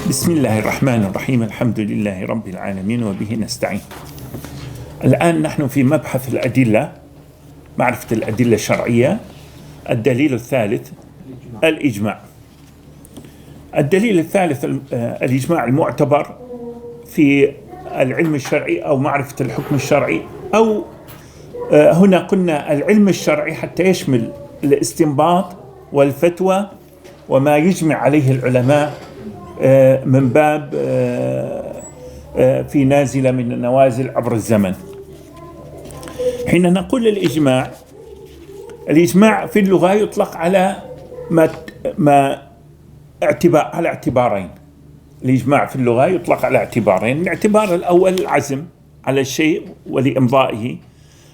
بسم الله الرحمن الرحيم. الحمد لله رب العالمين وبه نستعين. الآن نحن في مبحث الأدلة، معرفة الأدلة الشرعية. الدليل الثالث الإجماع. الدليل الثالث الإجماع المعتبر في العلم الشرعي أو معرفة الحكم الشرعي، أو هنا قلنا العلم الشرعي حتى يشمل الاستنباط والفتوى وما يجمع عليه العلماء من باب في نازلة من النوازل عبر الزمن. حين نقول الإجماع في اللغة يطلق على على اعتبارين. الإجماع في اللغة يطلق على اعتبارين: الاعتبار الأول العزم على الشيء ولإمضائه،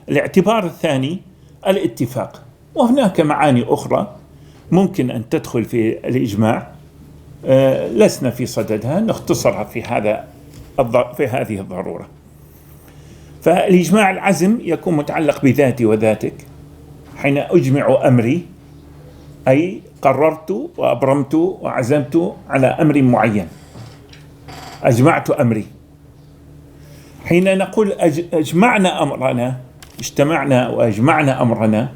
الاعتبار الثاني الاتفاق. وهناك معاني أخرى ممكن أن تدخل في الإجماع، لسنا في صددها، نختصرها في هذه الضرورة. فالإجماع العزم يكون متعلق بذاتي وذاتك. حين أجمع أمري أي قررت وأبرمت وعزمت على أمر معين، أجمعت أمري. حين نقول أجمعنا أمرنا، اجتمعنا وأجمعنا أمرنا،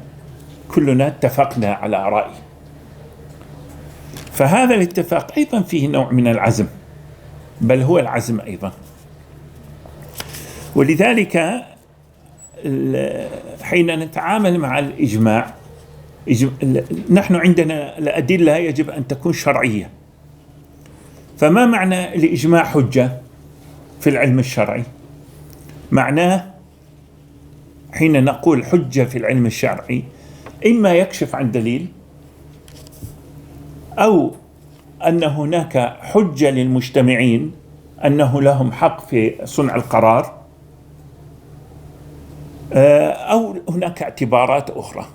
كلنا اتفقنا على رأي. فهذا الاتفاق أيضا فيه نوع من العزم، بل هو العزم أيضا. ولذلك حين نتعامل مع الإجماع، نحن عندنا الأدلة يجب أن تكون شرعية. فما معنى الإجماع حجة في العلم الشرعي؟ معناه حين نقول حجة في العلم الشرعي، إما يكشف عن دليل، أو أن هناك حجة للمجتمعين أنه لهم حق في صنع القرار، أو هناك اعتبارات أخرى.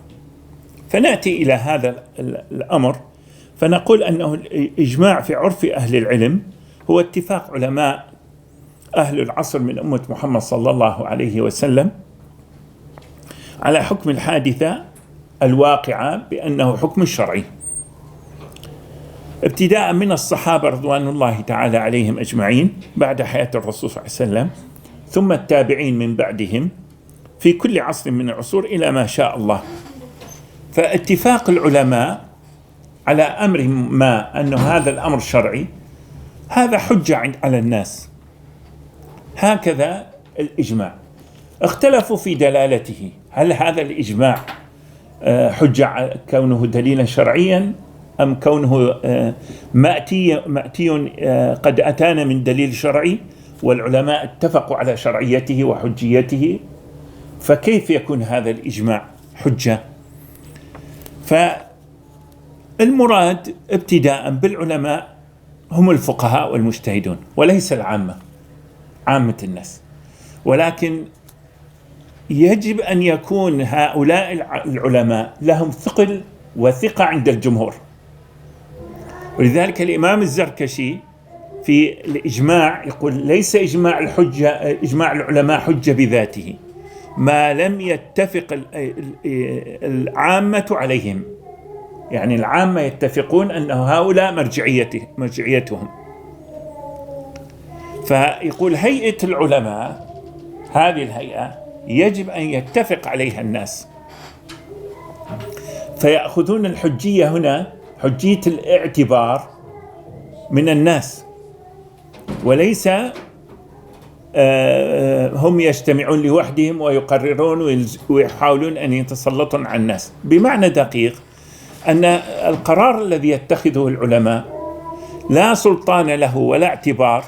فنأتي إلى هذا الأمر فنقول أنه الإجماع في عرف أهل العلم هو اتفاق علماء أهل العصر من أمة محمد صلى الله عليه وسلم على حكم الحادثة الواقعة بأنه حكم شرعي، ابتداء من الصحابة رضوان الله تعالى عليهم أجمعين بعد حياة الرسول صلى الله عليه وسلم، ثم التابعين من بعدهم في كل عصر من العصور إلى ما شاء الله. فاتفاق العلماء على أمر ما أنه هذا الأمر شرعي، هذا حجة على الناس. هكذا الإجماع. اختلفوا في دلالته، هل هذا الإجماع حجة كونه دليلا شرعيا، أم كونه مأتي قد أتانا من دليل شرعي والعلماء اتفقوا على شرعيته وحجيته؟ فكيف يكون هذا الإجماع حجة؟ فالمراد ابتداء بالعلماء هم الفقهاء والمجتهدون، وليس عامة الناس. ولكن يجب أن يكون هؤلاء العلماء لهم ثقل وثقة عند الجمهور. ولذلك الإمام الزركشي في الإجماع يقول: ليس إجماع العلماء حجة بذاته ما لم يتفق العامة عليهم. يعني العامة يتفقون أن هؤلاء مرجعيتهم. فيقول هيئة العلماء، هذه الهيئة يجب أن يتفق عليها الناس، فيأخذون الحجية هنا حجية الاعتبار من الناس، وليس هم يجتمعون لوحدهم ويقررون ويحاولون أن يتسلطوا على الناس. بمعنى دقيق أن القرار الذي يتخذه العلماء لا سلطان له ولا اعتبار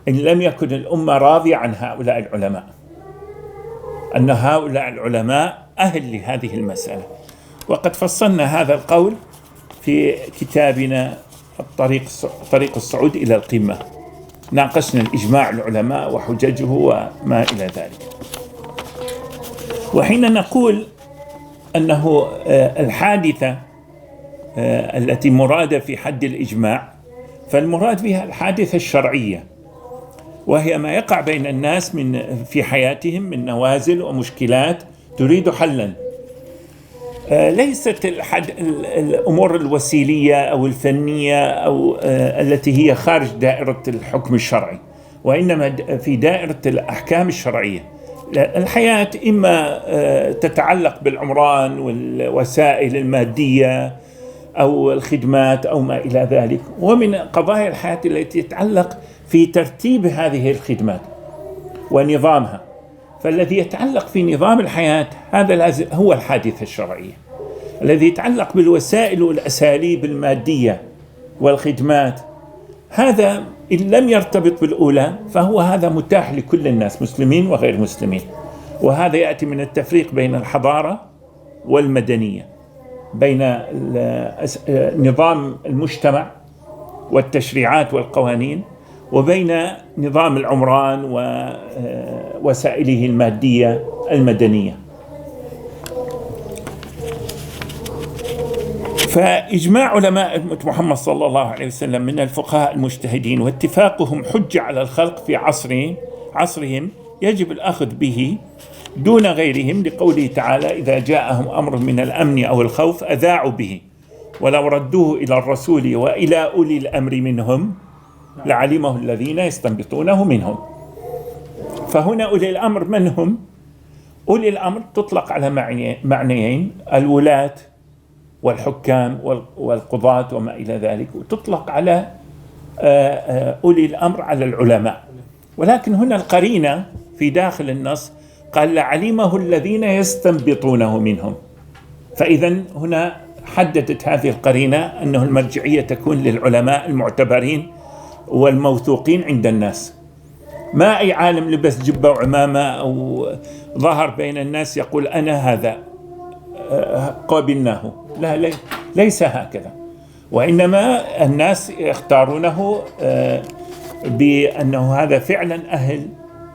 إن لم يكن الأمة راضية عن هؤلاء العلماء، أن هؤلاء العلماء أهل لهذه المسألة. وقد فصلنا هذا القول في كتابنا طريق الصعود إلى القمة، ناقشنا الإجماع العلماء وحججه وما إلى ذلك. وحين نقول أنه الحادثة التي مرادة في حد الإجماع، فالمراد بها الحادثة الشرعية، وهي ما يقع بين الناس في حياتهم من نوازل ومشكلات تريد حلا. ليست الأمور الوسيلية أو الفنية أو التي هي خارج دائرة الحكم الشرعي، وإنما في دائرة الأحكام الشرعية. الحياة إما تتعلق بالعمران والوسائل المادية أو الخدمات أو ما إلى ذلك، ومن قضايا الحياة التي تتعلق في ترتيب هذه الخدمات ونظامها. فالذي يتعلق في نظام الحياة هذا هو الحادثة الشرعية. الذي يتعلق بالوسائل والأساليب المادية والخدمات، هذا إن لم يرتبط بالأولى فهو هذا متاح لكل الناس، مسلمين وغير مسلمين. وهذا يأتي من التفريق بين الحضارة والمدنية، بين نظام المجتمع والتشريعات والقوانين، وبين نظام العمران ووسائله المادية المدنية. فإجماع علماء محمد صلى الله عليه وسلم من الفقهاء المجتهدين واتفاقهم حجة على الخلق في عصرهم يجب الأخذ به دون غيرهم، لقوله تعالى: إذا جاءهم أمر من الأمن أو الخوف أذاعوا به ولو ردوه إلى الرسول وإلى أولي الأمر منهم لعلمه الذين يستنبطونه منهم. فهنا أولي الأمر من هم؟ أولي الأمر تطلق على معنيين: الولاة والحكام والقضاة وما إلى ذلك، وتطلق على أولي الأمر على العلماء. ولكن هنا القرينة في داخل النص قال لعلمه الذين يستنبطونه منهم، فإذا هنا حددت هذه القرينة أنه المرجعية تكون للعلماء المعتبرين والموثوقين عند الناس. ما أي عالم لبس جبة وعمامة أو ظهر بين الناس يقول أنا هذا قابلناه، لا، ليس هكذا. وإنما الناس يختارونه بأنه هذا فعلا أهل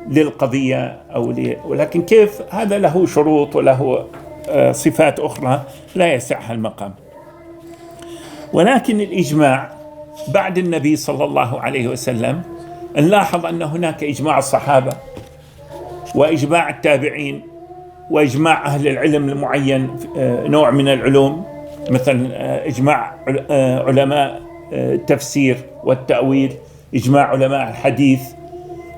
للقضية ولكن كيف هذا له شروط وله صفات أخرى لا يسعها المقام. ولكن الإجماع بعد النبي صلى الله عليه وسلم نلاحظ أن هناك إجماع الصحابة وإجماع التابعين وإجماع أهل العلم المعين، نوع من العلوم، مثل إجماع علماء التفسير والتأويل، إجماع علماء الحديث،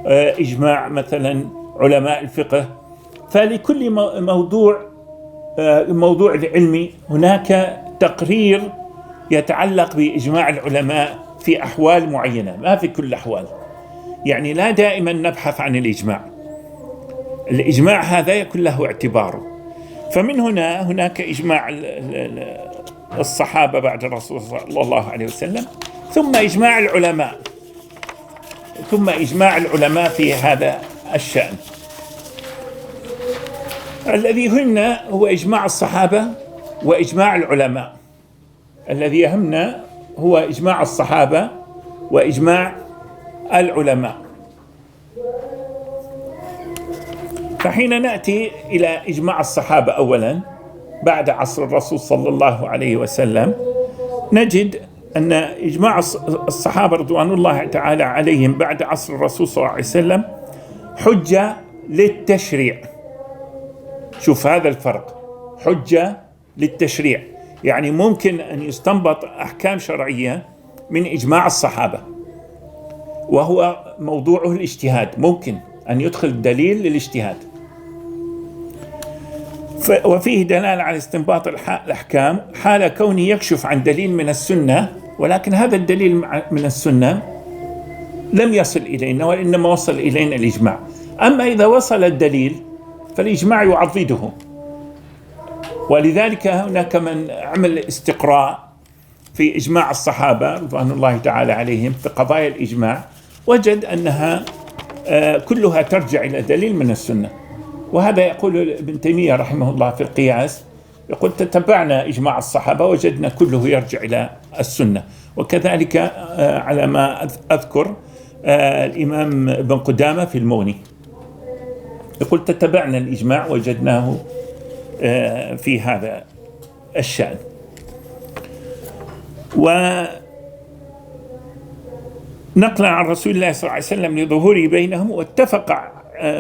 إجماع مثلا علماء الفقه. فلكل موضوع العلمي هناك تقرير يتعلق بإجماع العلماء في أحوال معينة، ما في كل الأحوال. يعني لا دائما نبحث عن الإجماع هذا يكون له اعتباره. فمن هناك إجماع الصحابة بعد الرسول صلى الله عليه وسلم، ثم إجماع العلماء في هذا الشأن. الذي هنا هو إجماع الصحابة وإجماع العلماء. الذي يهمنا هو إجماع الصحابة وإجماع العلماء. فحين نأتي إلى إجماع الصحابة أولا بعد عصر الرسول صلى الله عليه وسلم، نجد أن إجماع الصحابة رضوان الله تعالى عليهم بعد عصر الرسول صلى الله عليه وسلم حجة للتشريع. شوف هذا الفرق، حجة للتشريع، يعني ممكن أن يستنبط أحكام شرعية من إجماع الصحابة، وهو موضوعه الاجتهاد، ممكن أن يدخل دليل للاجتهاد، وفيه دلالة على استنباط الأحكام حال كونه يكشف عن دليل من السنة، ولكن هذا الدليل من السنة لم يصل إلينا وإنما وصل إلينا الإجماع. أما إذا وصل الدليل فالإجماع يعضده. ولذلك هناك من عمل استقراء في إجماع الصحابة رضوان الله تعالى عليهم في قضايا الإجماع، وجد أنها كلها ترجع إلى دليل من السنة. وهذا يقول ابن تيمية رحمه الله في القياس، يقول تتبعنا إجماع الصحابة وجدنا كله يرجع إلى السنة. وكذلك على ما أذكر الإمام ابن قدامة في المغني يقول تتبعنا الإجماع وجدناه في هذا الشأن. ونقلا عن رسول الله صلى الله عليه وسلم لظهوره بينهم، واتفق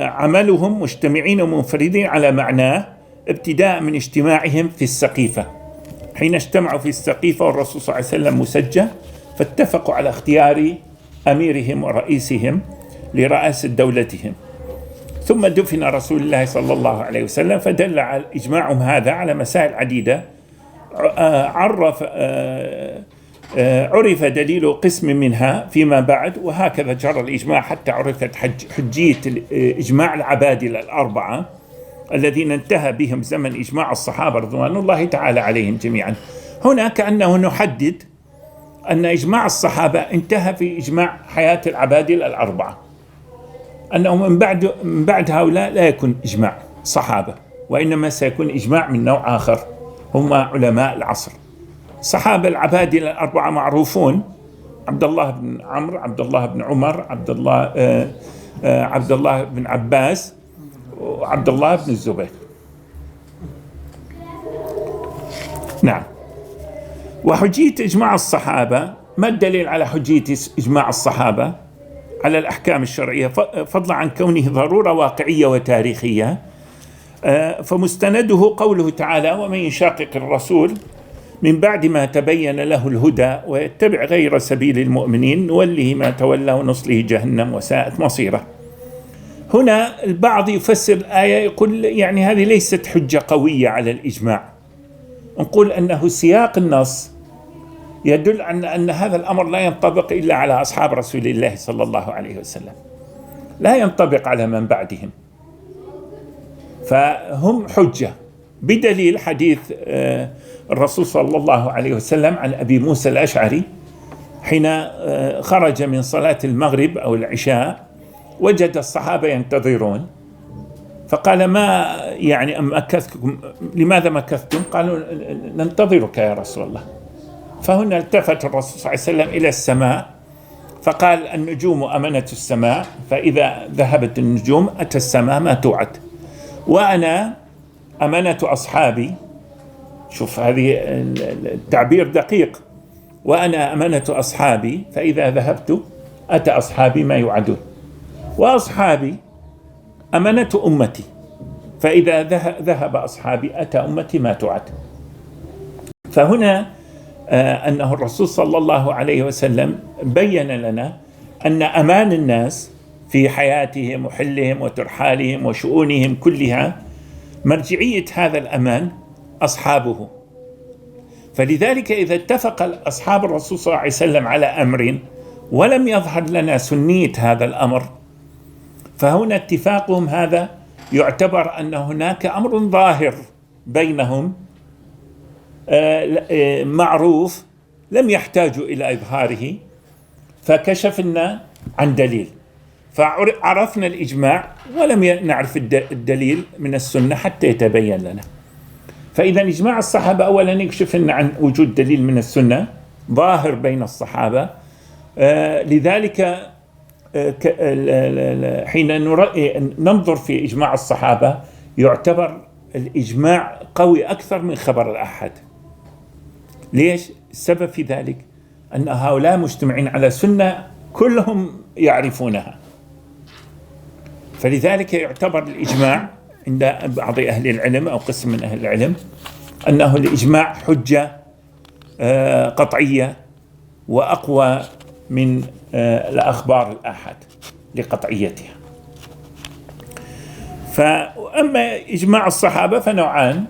عملهم مجتمعين ومنفردين على معناه ابتداء من اجتماعهم في السقيفة. حين اجتمعوا في السقيفة والرسول صلى الله عليه وسلم مسجى، فاتفقوا على اختيار أميرهم ورئيسهم لرئاسة دولتهم. ثم دفن رسول الله صلى الله عليه وسلم، فدل على إجماعهم هذا على مسائل عديدة. عرف دليل قسم منها فيما بعد، وهكذا جرى الإجماع حتى عرفت حجية إجماع العبادلة الأربعة الذين انتهى بهم زمن إجماع الصحابة رضوان الله تعالى عليهم جميعا. هنا كأنه نحدد أن إجماع الصحابة انتهى في إجماع حياة العبادلة الأربعة، أنه من بعد هؤلاء لا يكون إجماع صحابة، وإنما سيكون إجماع من نوع آخر، هم علماء العصر. صحابة العبادلة الأربعة معروفون: عبد الله بن عمرو، عبد الله بن عمر، عبد الله بن عباس، وعبد الله بن الزبير. نعم. وحجية إجماع الصحابة، ما الدليل على حجية إجماع الصحابة على الأحكام الشرعية فضلا عن كونه ضرورة واقعية وتاريخية؟ فمستنده قوله تعالى: ومن يشاقق الرسول من بعد ما تبين له الهدى ويتبع غير سبيل المؤمنين نوله ما تولى ونصله جهنم وساءت مصيره. هنا البعض يفسر الآية يقول يعني هذه ليست حجة قوية على الإجماع، نقول أنه سياق النص يدل أن هذا الأمر لا ينطبق إلا على أصحاب رسول الله صلى الله عليه وسلم، لا ينطبق على من بعدهم، فهم حجة بدليل حديث الرسول صلى الله عليه وسلم عن أبي موسى الأشعري حين خرج من صلاة المغرب أو العشاء وجد الصحابة ينتظرون، فقال: ما يعني مكثتكم؟ لماذا مكثتم؟ قالوا: ننتظرك يا رسول الله. فهنا التفت الرسول صلى الله عليه وسلم إلى السماء فقال: النجوم أمنة السماء، فإذا ذهبت النجوم أتى السماء ما توعد، وأنا أمنة أصحابي. شوف هذه التعبير دقيق: وأنا أمنة أصحابي، فإذا ذهبت أتى أصحابي ما يوعدون، وأصحابي أمنة أمتي، فإذا ذهب أصحابي أتى أمتي ما توعد. فهنا أنه الرسول صلى الله عليه وسلم بين لنا أن أمان الناس في حياتهم وحلهم وترحالهم وشؤونهم كلها مرجعية هذا الأمان أصحابه. فلذلك إذا اتفق أصحاب الرسول صلى الله عليه وسلم على أمر ولم يظهر لنا سنية هذا الأمر، فهنا اتفاقهم هذا يعتبر أن هناك أمر ظاهر بينهم معروف لم يحتاجوا إلى إظهاره، فكشفنا عن دليل، فعرفنا الإجماع ولم نعرف الدليل من السنة حتى يتبين لنا. فإذا إجماع الصحابة أولا يكشف لنا عن وجود دليل من السنة ظاهر بين الصحابة. لذلك حين ننظر في إجماع الصحابة يعتبر الإجماع قوي أكثر من خبر الأحد. ليش؟ السبب في ذلك أن هؤلاء مجتمعين على سنة كلهم يعرفونها، فلذلك يعتبر الإجماع عند بعض أهل العلم أو قسم من أهل العلم أنه الإجماع حجة قطعية وأقوى من الأخبار الآحاد لقطعيتها. فأما إجماع الصحابة فنوعان: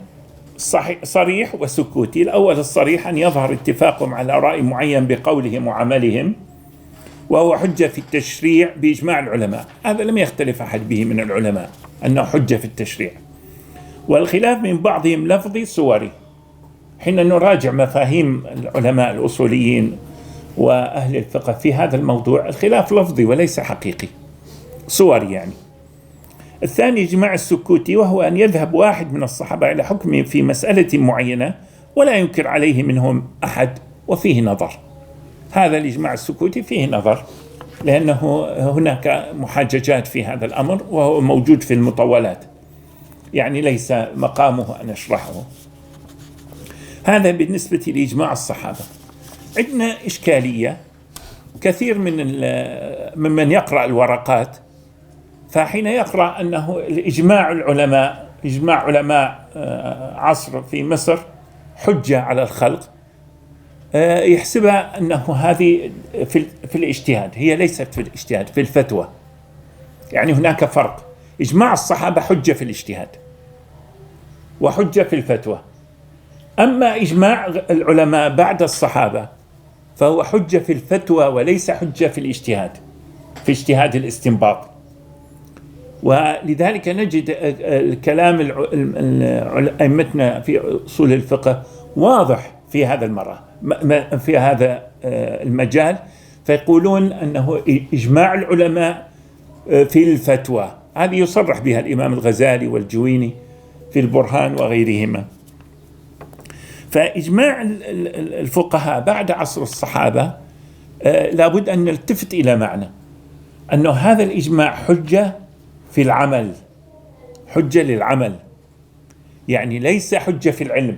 صريح وسكوتي. الأول الصريح أن يظهر اتفاقهم على رأي معين بقولهم وعملهم، وهو حجة في التشريع بإجماع العلماء، هذا لم يختلف أحد به من العلماء أنه حجة في التشريع. والخلاف من بعضهم لفظي صوري. حين نراجع مفاهيم العلماء الأصوليين وأهل الفقه في هذا الموضوع الخلاف لفظي وليس حقيقي، صوري يعني. الثاني إجماع السكوتي، وهو أن يذهب واحد من الصحابة إلى حكم في مسألة معينة ولا ينكر عليه منهم أحد وفيه نظر. هذا الإجماع السكوتي فيه نظر لأنه هناك محاججات في هذا الأمر وهو موجود في المطولات، يعني ليس مقامه أن أشرحه. هذا بالنسبة لإجماع الصحابة. عندنا إشكالية، كثير ممن يقرأ الورقات فحين يقرأ أنه الإجماع العلماء إجماع علماء عصر في مصر حجة على الخلق، يحسبها أنه هذه في الاجتهاد، هي ليست في الاجتهاد، في الفتوى. يعني هناك فرق. إجماع الصحابة حجة في الاجتهاد وحجة في الفتوى، أما إجماع العلماء بعد الصحابة فهو حجة في الفتوى وليس حجة في الاجتهاد، في اجتهاد الاستنباط. ولذلك نجد الكلام أئمتنا في أصول الفقه واضح في هذا في هذا المجال، فيقولون أنه إجماع العلماء في الفتوى، هذه يصرح بها الإمام الغزالي والجويني في البرهان وغيرهما. فإجماع الفقهاء بعد عصر الصحابة لابد أن نلتفت إلى معنى أنه هذا الإجماع حجة في العمل، حجة للعمل، يعني ليس حجة في العلم.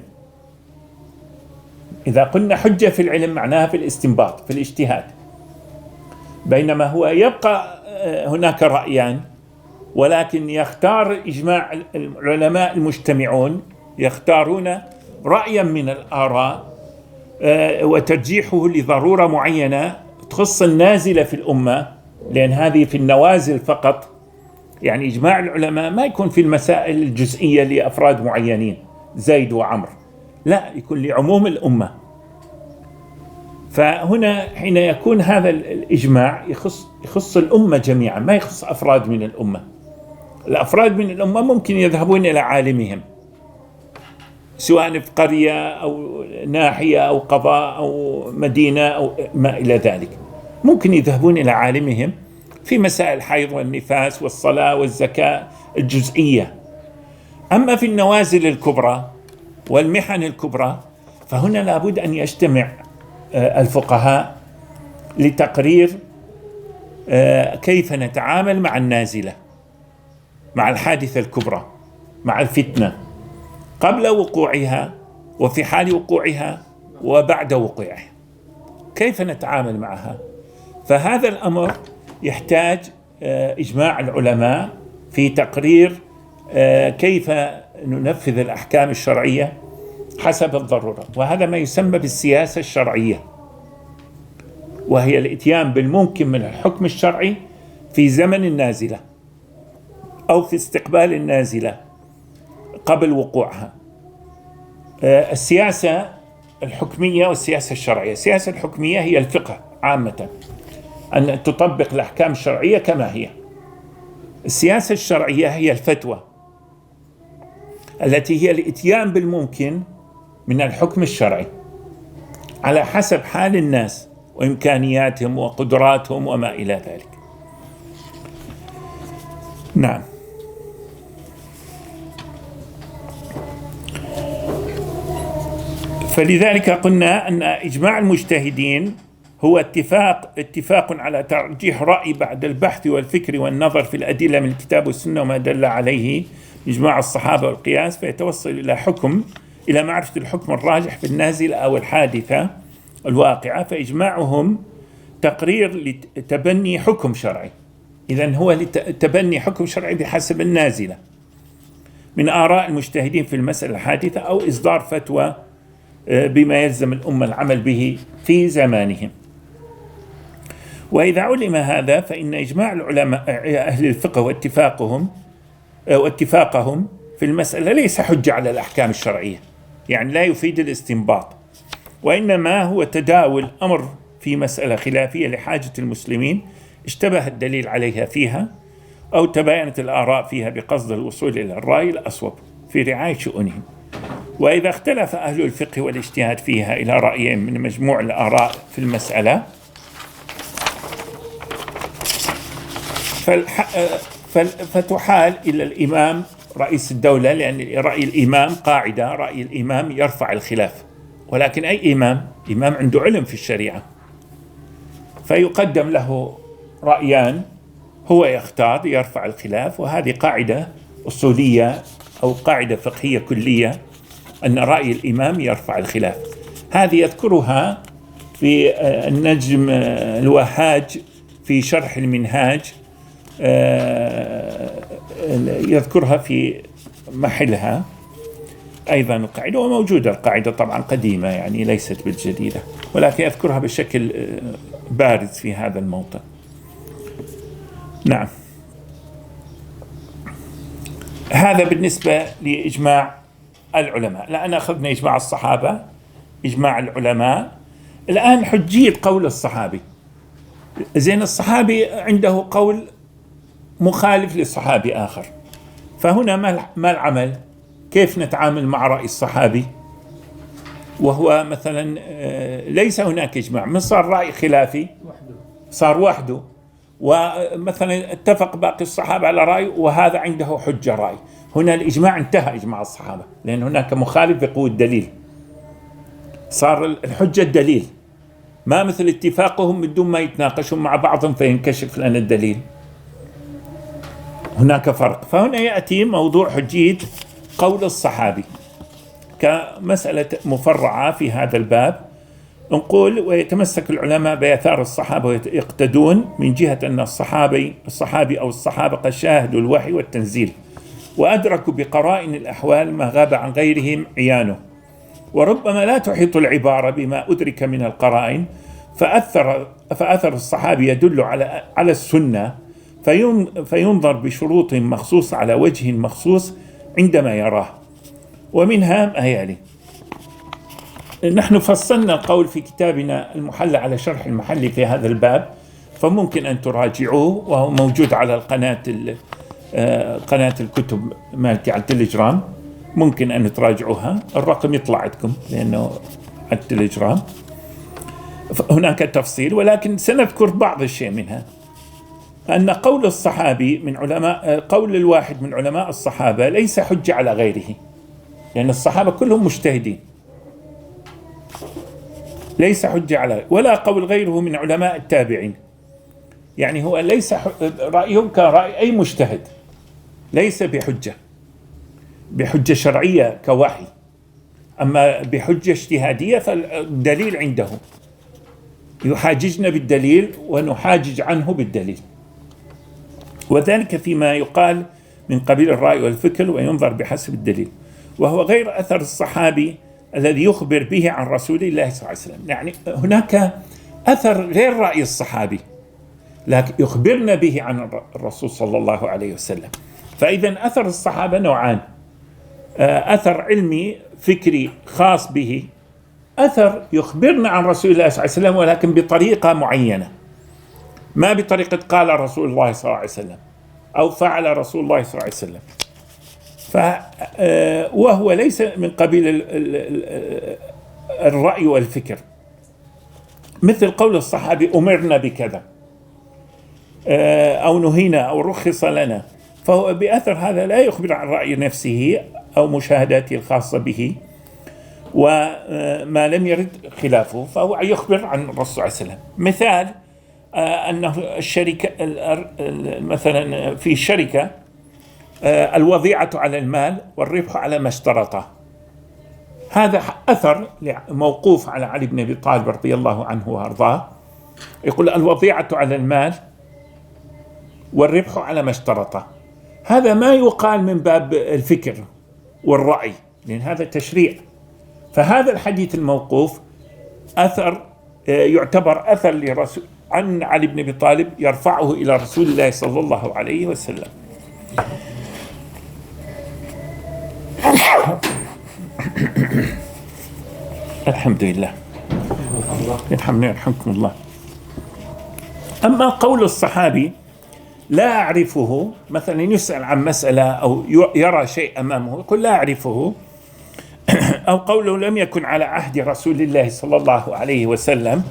إذا قلنا حجة في العلم معناها في الاستنباط، في الاجتهاد، بينما هو يبقى هناك رأيان، ولكن يختار إجماع العلماء المجتمعون يختارون رأيا من الآراء وترجيحه لضرورة معينة تخص النازلة في الأمة، لأن هذه في النوازل فقط. يعني إجماع العلماء ما يكون في المسائل الجزئية لأفراد معينين زيد وعمر، لا، يكون لعموم الأمة. فهنا حين يكون هذا الإجماع يخص الأمة جميعا، ما يخص أفراد من الأمة. الأفراد من الأمة ممكن يذهبون إلى عالمهم، سواء في قرية أو ناحية أو قضاء أو مدينة أو ما إلى ذلك، ممكن يذهبون إلى عالمهم في مسائل الحيض والنفاس والصلاة والزكاة الجزئية. أما في النوازل الكبرى والمحن الكبرى فهنا لابد أن يجتمع الفقهاء لتقرير كيف نتعامل مع النازلة، مع الحادثة الكبرى، مع الفتنة قبل وقوعها وفي حال وقوعها وبعد وقوعها، كيف نتعامل معها. فهذا الأمر يحتاج إجماع العلماء في تقرير كيف ننفذ الأحكام الشرعية حسب الضرورة، وهذا ما يسمى بالسياسة الشرعية، وهي الإتيان بالممكن من الحكم الشرعي في زمن النازلة أو في استقبال النازلة قبل وقوعها. السياسة الحكمية والسياسة الشرعية. السياسة الحكمية هي الفقه عامة، أن تطبق الأحكام الشرعية كما هي. السياسة الشرعية هي الفتوى التي هي الإتيان بالممكن من الحكم الشرعي على حسب حال الناس وإمكانياتهم وقدراتهم وما إلى ذلك. نعم. فلذلك قلنا أن إجماع المجتهدين هو اتفاق على ترجيح رأي بعد البحث والفكر والنظر في الأدلة من الكتاب والسنة وما دل عليه إجماع الصحابة والقياس، فيتوصل إلى معرفة الحكم الراجح في النازلة أو الحادثة الواقعة. فإجماعهم تقرير لتبني حكم شرعي، إذن هو لتبني حكم شرعي بحسب النازلة من آراء المجتهدين في المسألة الحادثة، أو إصدار فتوى بما يلزم الأمة العمل به في زمانهم. وإذا علم هذا فإن إجماع العلماء أهل الفقه واتفاقهم في المسألة ليس حجة على الأحكام الشرعية، يعني لا يفيد الاستنباط، وإنما هو تداول أمر في مسألة خلافية لحاجة المسلمين اشتبه الدليل عليها فيها، أو تباينت الآراء فيها بقصد الوصول إلى الرأي الأصوب في رعاية شؤونهم. وإذا اختلف أهل الفقه والاجتهاد فيها إلى رأيين من مجموع الآراء في المسألة فتحال إلى الإمام رئيس الدولة، لأن رأي الإمام قاعدة، رأي الإمام يرفع الخلاف، ولكن أي إمام عنده علم في الشريعة، فيقدم له رأيان هو يختار يرفع الخلاف. وهذه قاعدة أصولية أو قاعدة فقهية كلية، أن رأي الإمام يرفع الخلاف. هذه يذكرها في النجم الوهاج في شرح المنهاج، يذكرها في محلها أيضا القاعدة، وموجودة القاعدة طبعا قديمة يعني ليست بالجديدة، ولكن أذكرها بشكل بارز في هذا الموطن. نعم، هذا بالنسبة لإجماع العلماء. الآن أخذنا إجماع الصحابة، إجماع العلماء. الآن حجية قول الصحابي. زين، الصحابي عنده قول مخالف لصحابي آخر، فهنا ما العمل؟ كيف نتعامل مع رأي الصحابي وهو مثلا ليس هناك إجماع، من صار رأي خلافي صار وحده، ومثلا اتفق باقي الصحابة على رأي وهذا عنده حجة رأي، هنا الإجماع انتهى، إجماع الصحابة، لأن هناك مخالف بقوة الدليل، صار الحجة الدليل، ما مثل اتفاقهم بدون ما يتناقشوا مع بعضهم فينكشف لنا الدليل. هناك فرق. فهنا يأتي موضوع حجية قول الصحابي كمسألة مفرعة في هذا الباب. نقول ويتمسك العلماء بآثار الصحابة ويقتدون من جهة أن الصحابي أو الصحابة قد شاهدوا الوحي والتنزيل وأدركوا بقرائن الأحوال ما غاب عن غيرهم عيانه، وربما لا تحيط العبارة بما أدرك من القرائن، فأثر الصحابي يدل على السنة، فينظر بشروط مخصوص على وجه مخصوص عندما يراه. ومنها ما يلي. نحن فصلنا القول في كتابنا المحلى على شرح المحلي في هذا الباب، فممكن أن تراجعوه، وهو موجود على قناة الكتب مالتي على التليجرام، ممكن أن تراجعوها، الرقم يطلع عندكم لأنه على التليجرام. هناك تفصيل، ولكن سنذكر بعض الشيء منها. أن قول الصحابي من علماء، قول الواحد من علماء الصحابة ليس حجة على غيره، لأن الصحابة كلهم مجتهدين، ليس حجة على، ولا قول غيره من علماء التابعين، يعني هو ليس رأيهم كرأي أي مجتهد، ليس بحجة شرعية كوحي، أما بحجة اجتهادية فالدليل عنده، يحاججنا بالدليل ونحاجج عنه بالدليل، وذلك فيما يقال من قبيل الرأي والفكر، وينظر بحسب الدليل، وهو غير أثر الصحابي الذي يخبر به عن رسول الله صلى الله عليه وسلم. يعني هناك أثر غير رأي الصحابي لكن يخبرنا به عن الرسول صلى الله عليه وسلم. فإذا أثر الصحابة نوعان: أثر علمي فكري خاص به، أثر يخبرنا عن رسول الله صلى الله عليه وسلم ولكن بطريقة معينة، ما بطريقة قال رسول الله صلى الله عليه وسلم أو فعل رسول الله صلى الله عليه وسلم، وهو ليس من قبيل الرأي والفكر، مثل قول الصحابي أمرنا بكذا أو نهينا أو رخص لنا، فهو بأثر هذا لا يخبر عن رأي نفسه أو مشاهداته الخاصة به، وما لم يرد خلافه فهو يخبر عن الرسول صلى الله عليه وسلم. مثال أنه الشركة مثلا في الشركة الوضيعة على المال والربح على ما اشترطه، هذا أثر موقوف على علي بن أبي طالب رضي الله عنه وأرضاه، يقول الوضيعة على المال والربح على ما اشترطه. هذا ما يقال من باب الفكر والرأي، لأن هذا تشريع. فهذا الحديث الموقوف أثر، يعتبر أثر لرسول عن علي بن أبي طالب يرفعه إلى رسول الله صلى الله عليه وسلم. الحمد لله، يرحمكم الله. أما قول الصحابي لا أعرفه، مثلا يسأل عن مسألة أو يرى شيء أمامه يقول لا أعرفه، أو قوله لم يكن على عهد رسول الله صلى الله عليه وسلم،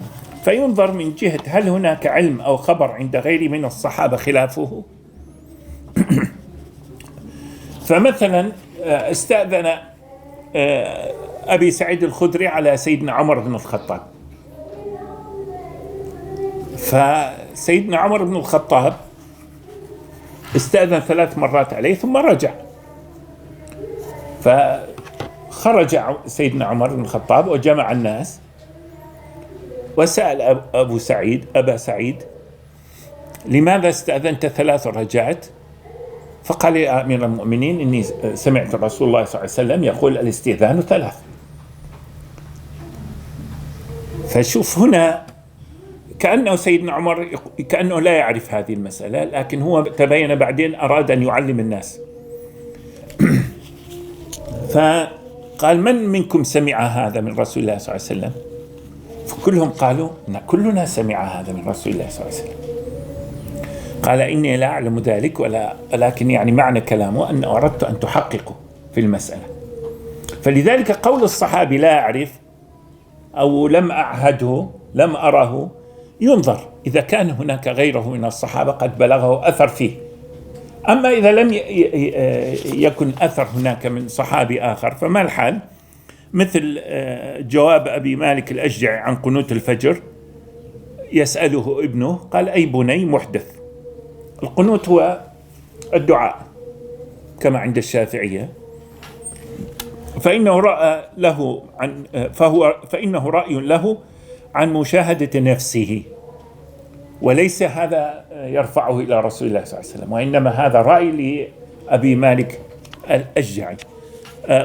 فينظر من جهة هل هناك علم أو خبر عند غير من الصحابة خلافه. فمثلا استأذن أبي سعيد الخدري على سيدنا عمر بن الخطاب، فسيدنا عمر بن الخطاب استأذن 3 مرات عليه ثم رجع، فخرج سيدنا عمر بن الخطاب وجمع الناس وسأل أبا سعيد لماذا استأذنت 3 ورجعت؟ فقال يا أمير المؤمنين إني سمعت رسول الله صلى الله عليه وسلم يقول الاستئذان 3. فشوف هنا كأنه سيدنا عمر كأنه لا يعرف هذه المسألة، لكن هو تبين بعدين أراد أن يعلم الناس. فقال من منكم سمع هذا من رسول الله صلى الله عليه وسلم؟ فكلهم قالوا كلنا سمع هذا من رسول الله صلى الله عليه وسلم. قال إني لا أعلم ذلك ولكن يعني معنى كلامه أن أردت أن تحققوا في المسألة. فلذلك قول الصحابي لا أعرف أو لم أعهده لم أره ينظر إذا كان هناك غيره من الصحابة قد بلغه أثر فيه. أما إذا لم يكن أثر هناك من صحابي آخر فما الحال؟ مثل جواب أبي مالك الأشجعي عن قنوت الفجر، يسأله ابنه قال أي بني محدث. القنوت هو الدعاء كما عند الشافعية، فإنه رأي له عن مشاهدة نفسه، وليس هذا يرفعه إلى رسول الله صلى الله عليه وسلم، وإنما هذا رأي لأبي مالك الأشجعي.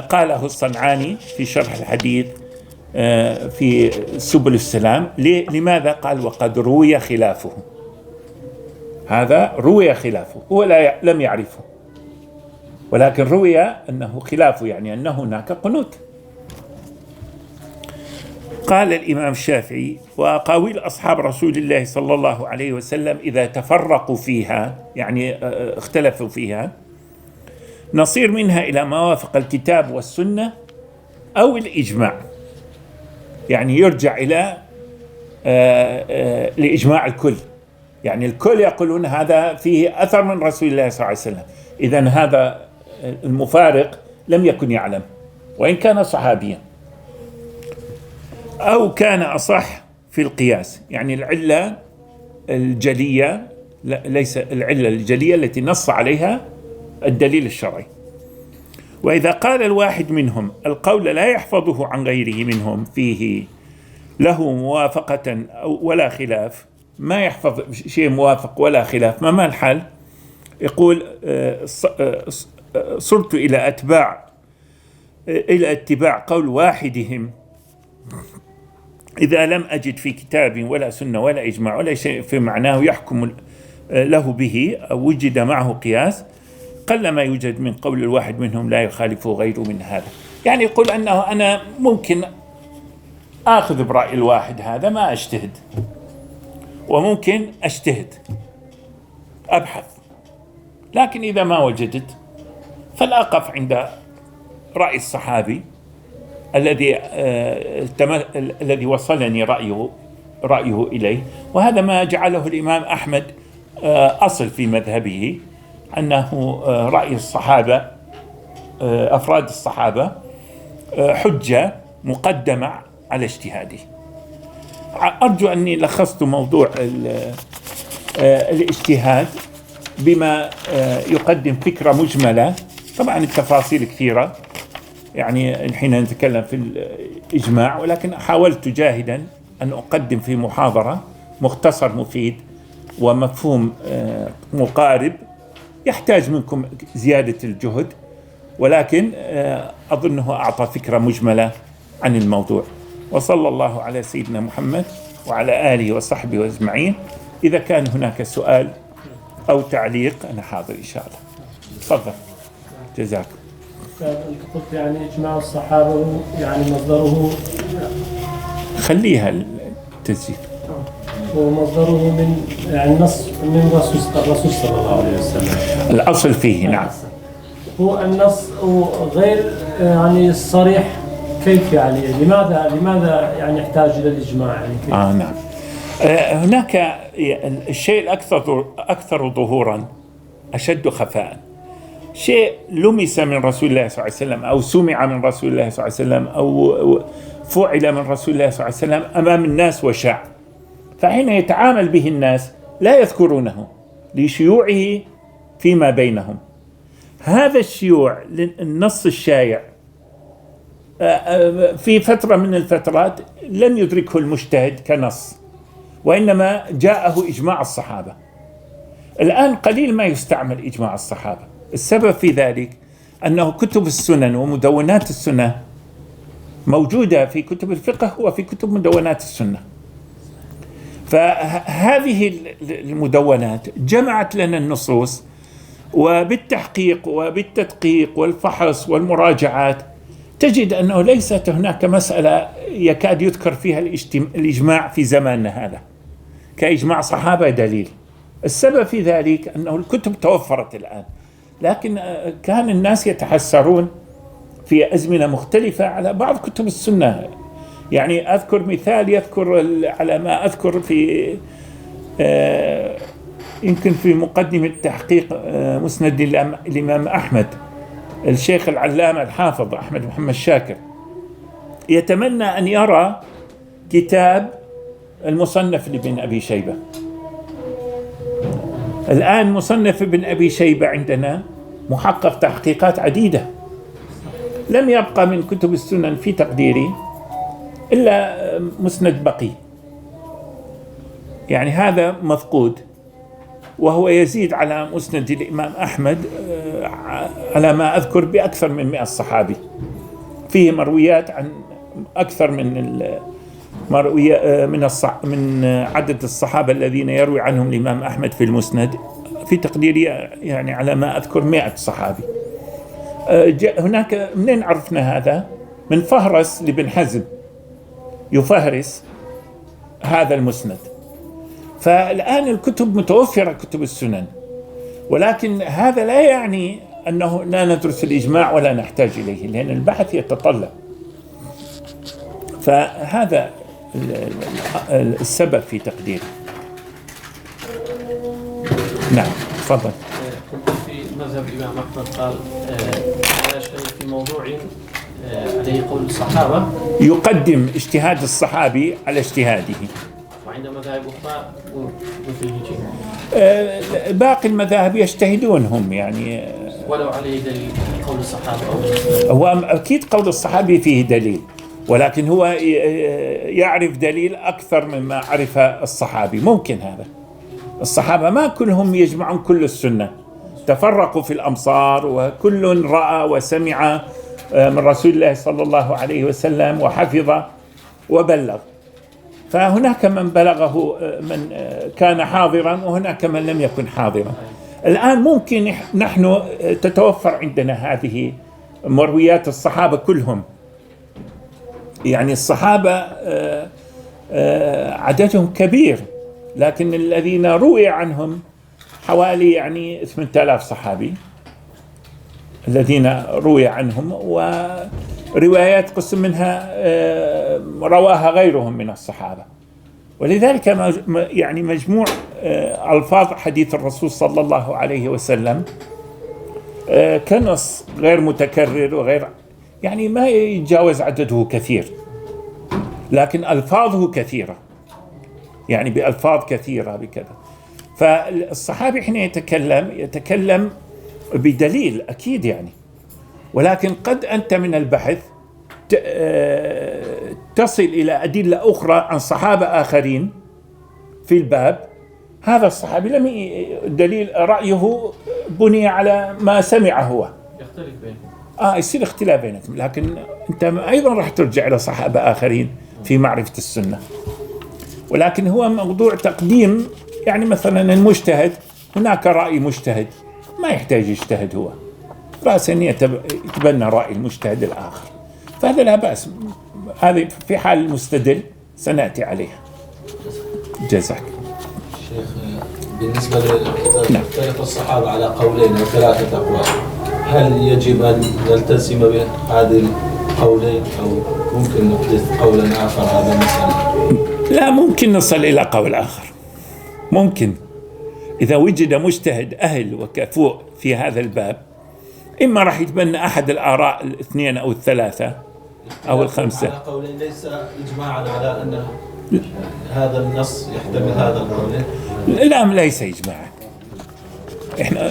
قاله الصنعاني في شرح الحديث في سبل السلام. لماذا؟ قال وقد روي خلافه. هذا روي خلافه، هو لم يعرفه، ولكن روي أنه خلافه، يعني أنه هناك قنوت. قال الإمام الشافعي وأقاويل أصحاب رسول الله صلى الله عليه وسلم إذا تفرقوا فيها، يعني اختلفوا فيها، نصير منها إلى ما وافق الكتاب والسنة أو الإجماع، يعني يرجع إلى لإجماع الكل، يعني الكل يقولون هذا فيه أثر من رسول الله صلى الله عليه وسلم، إذن هذا المفارق لم يكن يعلم وإن كان صحابيا. أو كان أصح في القياس، يعني العلة الجلية ليس العلة الجلية التي نص عليها الدليل الشرعي. وإذا قال الواحد منهم القول لا يحفظه عن غيره منهم فيه له موافقة ولا خلاف، ما يحفظ شيء موافق ولا خلاف، ما الحل؟ يقول صرت إلى اتباع قول واحدهم إذا لم أجد في كتاب ولا سنة ولا إجماع ولا شيء في معناه يحكم له به أو وجد معه قياس، قلما يوجد من قول الواحد منهم لا يخالف غيره من هذا. يعني يقول أنه أنا ممكن آخذ برأي الواحد هذا ما أجتهد، وممكن أجتهد أبحث، لكن إذا ما وجدت فلا أقف عند رأي الصحابي الذي وصلني رأيه إليه. وهذا ما جعله الإمام أحمد أصل في مذهبه، أنه رأي الصحابة أفراد الصحابة حجة مقدمة على اجتهاده. أرجو أني لخصت موضوع الاجتهاد بما يقدم فكرة مجملة. طبعا التفاصيل كثيرة، يعني الحين نتكلم في الإجماع، ولكن حاولت جاهدا أن أقدم في محاضرة مختصر مفيد ومفهوم مقارب، يحتاج منكم زيادة الجهد، ولكن أظنه أعطى فكرة مجملة عن الموضوع. وصلى الله على سيدنا محمد وعلى آله وصحبه أجمعين. إذا كان هناك سؤال أو تعليق أنا حاضر إن شاء الله. تفضل. جزاكم. أنت قلت يعني إجماع الصحابة يعني مصدره، خليها التسجيل، ومصدره من يعني النص من الرسول صلى الله عليه وسلم، الأصل فيه. نعم. هو النص غير يعني الصريح، كيف يعني لماذا يعني يحتاج إلى الإجماع يعني كيف؟ نعم. هناك الشيء الأكثر ظهورا أشد خفاء، شيء لمس من رسول الله صلى الله عليه وسلم أو سمع من رسول الله صلى الله عليه وسلم أو فعل من رسول الله صلى الله عليه وسلم أمام الناس وشاع، فحين يتعامل به الناس لا يذكرونه لشيوعه فيما بينهم. هذا الشيوع للنص الشائع في فترة من الفترات لم يدركه المجتهد كنص، وإنما جاءه إجماع الصحابة. الآن قليل ما يستعمل إجماع الصحابة، السبب في ذلك أنه كتب السنن ومدونات السنة موجودة في كتب الفقه وفي كتب مدونات السنة. فهذه المدونات جمعت لنا النصوص، وبالتحقيق وبالتدقيق والفحص والمراجعات تجد أنه ليست هناك مسألة يكاد يذكر فيها الإجماع في زماننا هذا كإجماع صحابة دليل. السبب في ذلك أنه الكتب توفرت الآن، لكن كان الناس يتحسرون في أزمنة مختلفة على بعض كتب السنة. يعني أذكر مثال يذكر على ما أذكر في يمكن في مقدمة تحقيق مسند الإمام أحمد، الشيخ العلامة الحافظ أحمد محمد شاكر يتمنى أن يرى كتاب المصنف لابن أبي شيبة. الآن مصنف ابن أبي شيبة عندنا محقق تحقيقات عديدة، لم يبقى من كتب السنن في تقديري إلا مسند بقي، يعني هذا مفقود، وهو يزيد على مسند الإمام أحمد على ما أذكر بأكثر من 100 صحابي، فيه مرويات عن أكثر من من عدد الصحابة الذين يروي عنهم الإمام أحمد في المسند، في تقديري يعني على ما أذكر 100 صحابي. هناك منين عرفنا هذا؟ من فهرس لابن حزم يفهرس هذا المسند. فالآن الكتب متوفرة، كتب السنن، ولكن هذا لا يعني أنه لا ندرس الإجماع ولا نحتاج إليه، لأن البحث يتطلب. فهذا السبب في تقديري. نعم تفضل. في مذهب الإمام أحمد قال في موضوع عليه قول الصحابة يقدم اجتهاد الصحابي على اجتهاده، وعند مذاهب أخرى مثل باقي المذاهب يجتهدون هم يعني ولو عليه دليل قول الصحابة هو أكيد قول الصحابي فيه دليل، ولكن هو يعرف دليل أكثر مما عرف الصحابي. ممكن هذا، الصحابة ما كلهم يجمعون كل السنة، تفرقوا في الأمصار، وكل رأى وسمع من رسول الله صلى الله عليه وسلم وحفظ وبلغ. فهناك من بلغه من كان حاضرا، وهناك من لم يكن حاضرا. الآن ممكن نحن تتوفر عندنا هذه مرويات الصحابة كلهم، يعني الصحابة عددهم كبير، لكن الذين روي عنهم حوالي يعني 8000 صحابي الذين روي عنهم، وروايات قسم منها رواها غيرهم من الصحابة. ولذلك يعني مجموع ألفاظ حديث الرسول صلى الله عليه وسلم كنص غير متكرر وغير يعني ما يتجاوز عدده كثير، لكن ألفاظه كثيرة، يعني بألفاظ كثيرة بكذا. فالصحابي حين يتكلم بدليل أكيد يعني، ولكن قد أنت من البحث تصل إلى أدلة أخرى عن صحابة آخرين في الباب، هذا الصحابي لم دليل رأيه بني على ما سمع هو، يختلف بينهم يصير اختلاف بينكم، لكن أنت أيضا راح ترجع إلى صحابة آخرين في معرفة السنة. ولكن هو موضوع تقديم، يعني مثلا المجتهد، هناك رأي مجتهد ما يحتاج يجتهد هو، رأسا يتبنى رأي المجتهد الآخر، فهذا لا بأس. هذه في حال المستدل سنأتي عليها. جزاك. شيخ بالنسبة إذا اختلف الصحابة على قولين أو 3 أقوال، هل يجب أن نلتزم بهذه القولين أو ممكن نحدث قولا آخر؟ هذا مثلا لا، ممكن نصل إلى قول آخر، ممكن إذا وجد مجتهد أهل وكفؤ في هذا الباب، إما راح يتبنى أحد الآراء 2 أو 3 أو 5. على قولين ليس إجماعا على أن هذا النص يحتمل هذا القولين. لا، ليس إجماعا.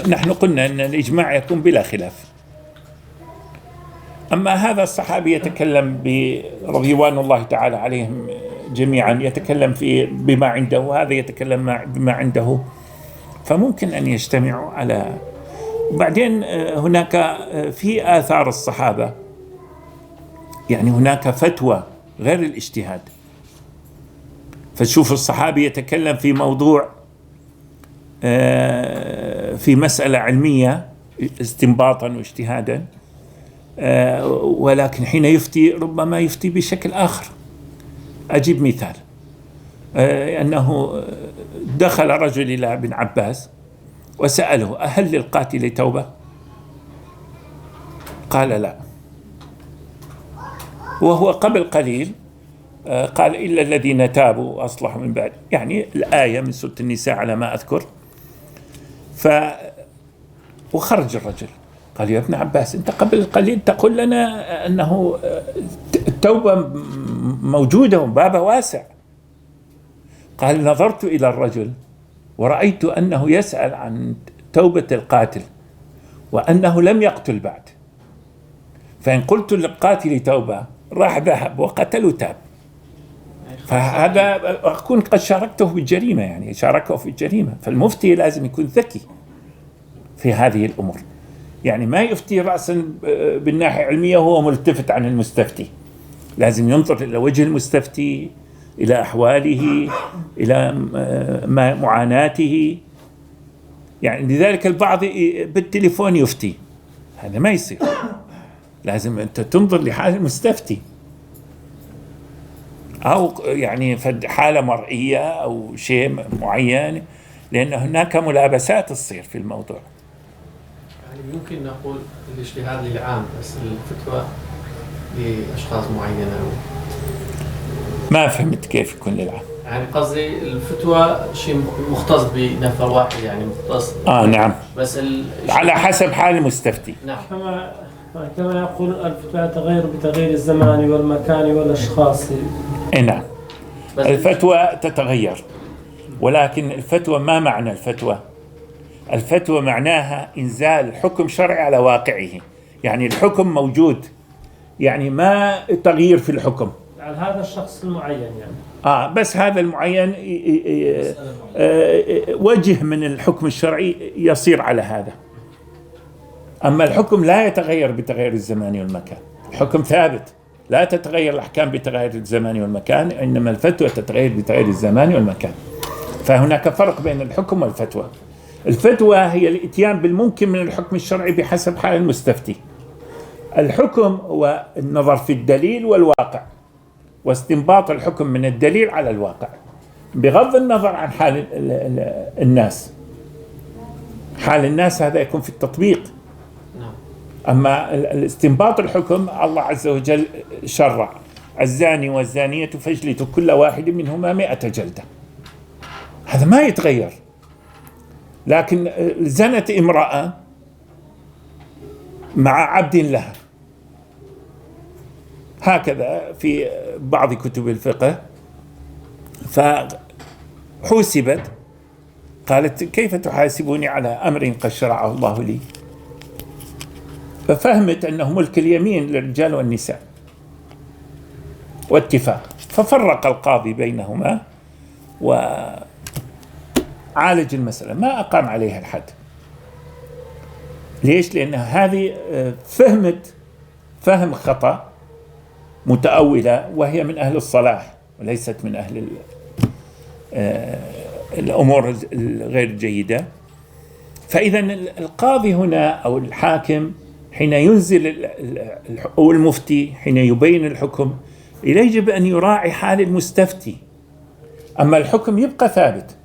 نحن قلنا أن الإجماع يكون بلا خلاف. أما هذا الصحابي يتكلم برضوان الله تعالى عليهم جميعا، يتكلم بما عنده، وهذا يتكلم بما عنده، فممكن أن يجتمعوا على، وبعدين هناك في آثار الصحابة، يعني هناك فتوى غير الاجتهاد. فتشوف الصحابي يتكلم في موضوع في مسألة علمية استنباطا واجتهادا، ولكن حين يفتي ربما يفتي بشكل آخر. أجيب مثال، أنه دخل رجل إلى ابن عباس وسأله: أهل للقاتل توبة؟ قال لا. وهو قبل قليل قال: إلا الذين تابوا وأصلحوا من بعد، يعني الآية من سورة النساء على ما أذكر. وخرج الرجل قال: يا ابن عباس، أنت قبل قليل تقول لنا أنه التوبة موجودة وبابها واسع. قال: نظرت إلى الرجل ورأيت أنه يسأل عن توبة القاتل وأنه لم يقتل بعد، فإن قلت للقاتل توبة راح ذهب وقتل وتاب، فهذا أكون قد شاركته بالجريمة، يعني شاركه في الجريمة. فالمفتي لازم يكون ذكي في هذه الأمور، يعني ما يفتي رأسا بالناحية العلمية وهو ملتفت عن المستفتي. لازم ينظر إلى وجه المستفتي، إلى أحواله، إلى معاناته. يعني لذلك البعض بالتليفون يفتي، هذا ما يصير. لازم أنت تنظر لحال المستفتي، أو يعني حالة مرئية أو شيء معين، لأن هناك ملابسات تصير في الموضوع. يعني يمكن نقول الاجتهاد للعام بس الفتوى لأشخاص معينة. ما فهمت كيف يكون للعام. يعني قصدي الفتوى شيء مختص بنفر واحد، يعني مختص. نعم. بس على حسب حال المستفتي. نعم. كما يقول الفتوى تغير بتغيير الزمان والمكان والأشخاص. نعم. الفتوى تتغير، ولكن الفتوى ما معنى الفتوى؟ الفتوى معناها إنزال حكم شرعي على واقعه، يعني الحكم موجود، يعني ما تغيير في الحكم على هذا الشخص المعين يعني. بس هذا المعين وجه من الحكم الشرعي يصير على هذا. أما الحكم لا يتغير بتغير الزمان والمكان، الحكم ثابت، لا تتغير الأحكام بتغير الزمان والمكان، إنما الفتوى تتغير بتغير الزمان والمكان. فهناك فرق بين الحكم والفتوى. الفتوى هي الاتيان بالممكن من الحكم الشرعي بحسب حال المستفتي. الحكم هو النظر في الدليل والواقع واستنباط الحكم من الدليل على الواقع بغض النظر عن حال الناس. حال الناس هذا يكون في التطبيق. أما الاستنباط الحكم، الله عز وجل شرع: الزاني والزانية فاجلدوا كل واحد منهما 100 جلدة. هذا ما يتغير. لكن زنت امرأة مع عبد لها، هكذا في بعض كتب الفقه، فحوسبت، قالت: كيف تحاسبوني على أمر قد شرعه الله لي؟ ففهمت أنه ملك اليمين للرجال والنساء واتفاق، ففرق القاضي بينهما وعالج المسألة، ما أقام عليها الحد. ليش؟ لأن هذه فهمت فهم خطأ، متأولة، وهي من أهل الصلاح وليست من أهل الأمور الغير جيدة. فإذا القاضي هنا أو الحاكم حين ينزل أو المفتي حين يبين الحكم يجب أن يراعي حال المستفتي، أما الحكم يبقى ثابت.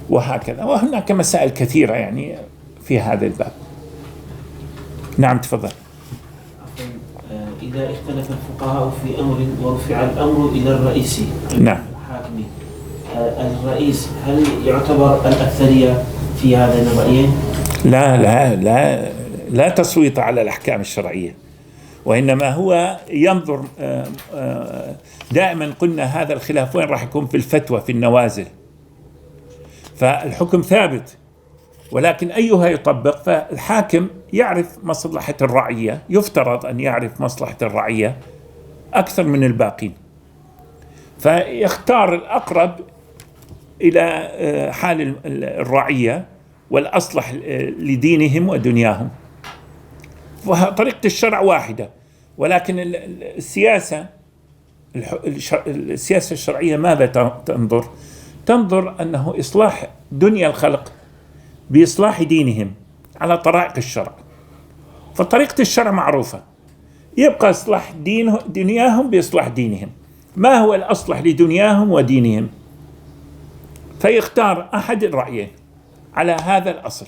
وهكذا. وهناك مسائل كثيرة يعني في هذا الباب. نعم تفضل. إذا اختلف الفقهاء في أمر ورفع الأمر إلى الرئيس نعم الحاكم، الرئيس هل يعتبر الأكثرية في هذين الرأيين؟ لا لا لا لا تصويت على الأحكام الشرعية، وإنما هو ينظر. دائما قلنا هذا الخلاف وين راح يكون؟ في الفتوى في النوازل. فالحكم ثابت، ولكن أيها يطبق. فالحاكم يعرف مصلحة الرعية، يفترض أن يعرف مصلحة الرعية أكثر من الباقين، فيختار الأقرب إلى حال الرعية والأصلح لدينهم ودنياهم. وطريقة الشرع واحدة، ولكن السياسة الشرعية ماذا تنظر؟ تنظر أنه إصلاح دنيا الخلق بإصلاح دينهم على طرائق الشرع. فطريقة الشرع معروفة، يبقى إصلاح دنياهم بإصلاح دينهم. ما هو الأصلح لدنياهم ودينهم؟ فيختار أحد الرأيين على هذا الأصل،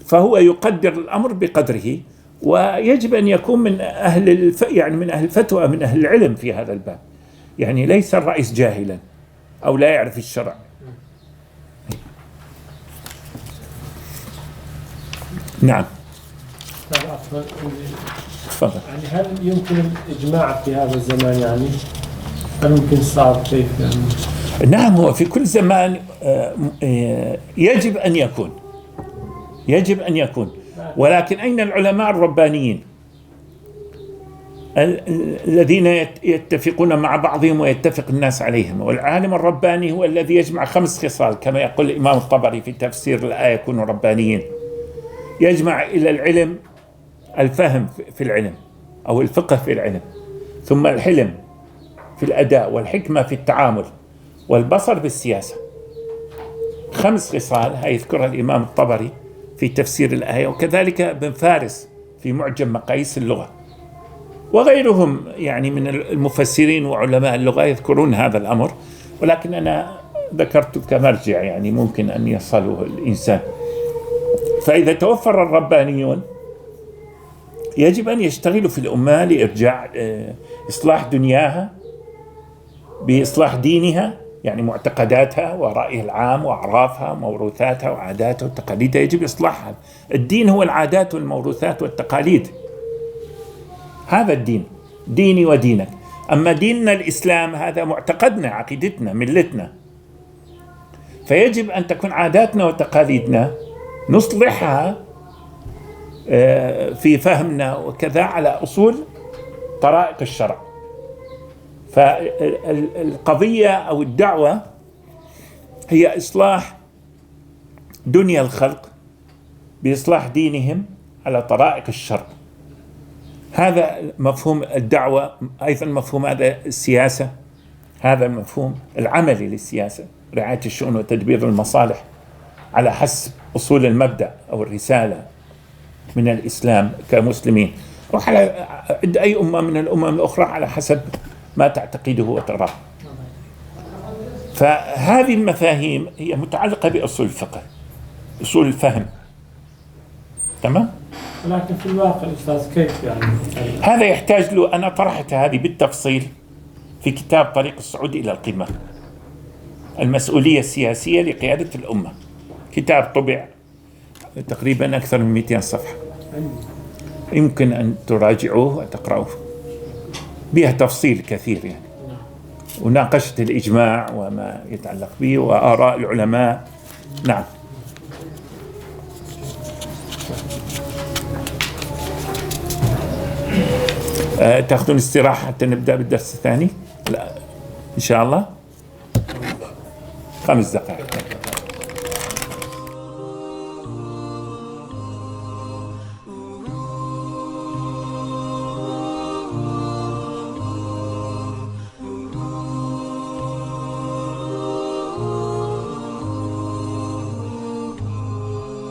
فهو يقدر الأمر بقدره، ويجب أن يكون من أهل يعني من أهل الفتوى، من أهل العلم في هذا الباب. يعني ليس الرئيس جاهلا أو لا يعرف الشرع. نعم. تفضل. يعني هل يمكن الإجماع في هذا الزمان؟ يعني هل ممكن صار كيف يعني؟ نعم، هو في كل زمان يجب أن يكون، ولكن أين العلماء الربانيين الذين يتفقون مع بعضهم ويتفق الناس عليهم؟ والعالم الرباني هو الذي يجمع 5 خصال كما يقول الإمام الطبري في تفسير الآية كونوا ربانيين. يجمع إلى العلم الفهم في العلم أو الفقه في العلم، ثم الحلم في الأداء، والحكمة في التعامل، والبصر في السياسة. 5 خصال يذكرها الإمام الطبري في تفسير الآية، وكذلك ابن فارس في معجم مقاييس اللغة، وغيرهم يعني من المفسرين وعلماء اللغة يذكرون هذا الأمر، ولكن أنا ذكرت كمرجع يعني ممكن أن يصله الإنسان. فإذا توفر الربانيون يجب أن يشتغلوا في الأمة لإرجاع إصلاح دنياها بإصلاح دينها، يعني معتقداتها ورأيها العام وأعرافها وموروثاتها وعاداتها وتقاليدها يجب إصلاحها. الدين هو العادات والموروثات والتقاليد، هذا الدين، ديني ودينك. أما ديننا الإسلام هذا معتقدنا، عقيدتنا، ملتنا، فيجب أن تكون عاداتنا وتقاليدنا نصلحها في فهمنا وكذا على أصول طرائق الشرع. فالقضية أو الدعوة هي إصلاح دنيا الخلق بإصلاح دينهم على طرائق الشرع. هذا مفهوم الدعوة. أيضا مفهوم هذا السياسة، هذا المفهوم العملي للسياسة، رعاية الشؤون وتدبير المصالح على حسب أصول المبدأ أو الرسالة من الإسلام كمسلمين، وعلى أي أمة من الأمم الأخرى على حسب ما تعتقده وتراه. فهذه المفاهيم هي متعلقة بأصول الفقه، أصول الفهم. تمام؟ لكن في الواقع أستاذ كيف يعني؟ هذا يحتاج له، أنا طرحت هذه بالتفصيل في كتاب طريق الصعود إلى القمة، المسؤولية السياسية لقيادة الأمة. كتاب طبع تقريبا أكثر من 200 صفحة، يمكن أن تراجعوه وتقرأوه، بها تفصيل كثير يعني، وناقشت الإجماع وما يتعلق به وآراء العلماء. نعم. تأخذون استراحة حتى نبدأ بالدرس الثاني؟ لا إن شاء الله 5 دقائق.